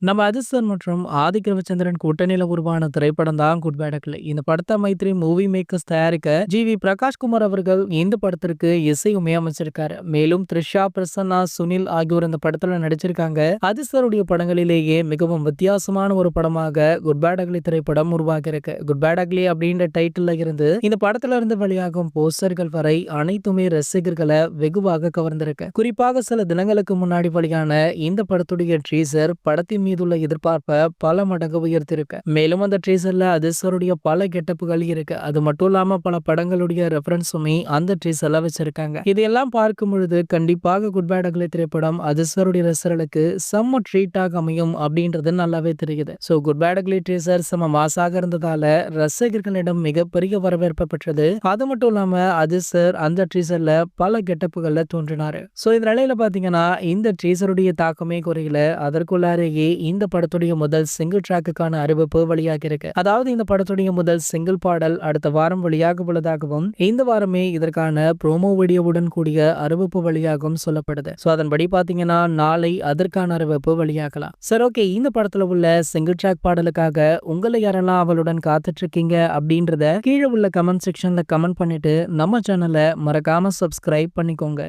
நம்ம அதிர்ஷ்டன் மற்றும் ஆதிக் ரவிச்சந்திரன் கூட்டணியில உருவான திரைப்படம் தான் குட் பேட் அக்லி. இந்த படத்தை மைத்ரி மூவி மேக்கர்ஸ் தயாரிக்க ஜி.வி. பிரகாஷ்குமார் அவர்கள் இந்த படத்திற்கு இசையுமே அமைச்சிருக்காரு. மேலும் த்ரிஷா, பிரசன்னா, சுனில் ஆகியோர் இந்த படத்துல நடிச்சிருக்காங்க. அதிர்ஷ்டருடைய படங்களிலேயே மிகவும் வித்தியாசமான ஒரு படமாக குட் பேட் அக்லி திரைப்படம் உருவாகி இருக்கு. குட் பேட் அக்லி அப்படின்ற டைட்டில்ல இருந்து இந்த படத்துல இருந்து வெளியாகும் போஸ்டர்கள் வரை அனைத்துமே ரசிகர்களை வெகுவாக கவர்ந்திருக்கு. குறிப்பாக சில தினங்களுக்கு முன்னாடி வெளியான இந்த படத்துடைய ட்ரீசர் படத்தின் மீதுள்ள எதிர்பார்ப்பை பல மடங்கு உயர்த்திருக்கு. மேலும் அந்த ட்ரீசர்ல அதிர்ஷ்டருடைய பல கெட்டப்புகள் இருக்கு. அது மட்டும் இல்லாம பல படங்களுடைய ரெஃபரன்ஸுமே அந்த ட்ரீசர்ல வச்சிருக்காங்க. இதையெல்லாம் பார்க்கும் பொழுது கண்டிப்பாக குட் பேட் அக்லி திரைப்படம் அதிர்ஷ்டருடைய ரசிகர்களுக்கு செம்ம ட்ரீட்டாக அமையும் அப்படின்றது நல்லாவே தெரியுது. ஸோ குட் பேட் அக்லி ட்ரீசர் செம்ம மாசாக இருந்ததால ரசிகர்களிடம் மிகப்பெரிய வரவேற்பை பெற்றது. அது மட்டும் இல்லாம அதிர்ஷ்டர் அந்த ட்ரீசர்ல பல கெட்டப்புகள்ல தோன்றினாரு. ஸோ இந்த நிலையில பாத்தீங்கன்னா இந்த ட்ரீசருடைய தாக்கமே குறையல. அதற்குள்ளாரையே இந்த படத்துடைய முதல் சிங்கிள் ட்ராக்குக்கான அறிவிப்பு வெளியாகி இருக்கு. அதாவது இந்த படத்துடைய முதல் சிங்கிள் பாடல் அடுத்த வாரம் வெளியாக உள்ளதாகவும் இந்த வாரமே இதற்கான ப்ரோமோ வீடியோவுடன் கூடிய அறிவிப்பு வெளியாகவும் சொல்லப்படுது. சோ அதன்படி பாத்தீங்கன்னா நாளை அதற்கான அறிவிப்பு வெளியாகலாம். சரி, ஓகே, இந்த படத்துல உள்ள சிங்கிள் ட்ராக் பாடலுக்காக உங்களை யாரெல்லாம் அவளுடன் காத்துட்டு இருக்கீங்க அப்படின்றத கீழே உள்ள கமெண்ட் செக்ஷன்ல கமெண்ட் பண்ணிட்டு நம்ம சேனலை மறக்காம சப்ஸ்கிரைப் பண்ணிக்கோங்க.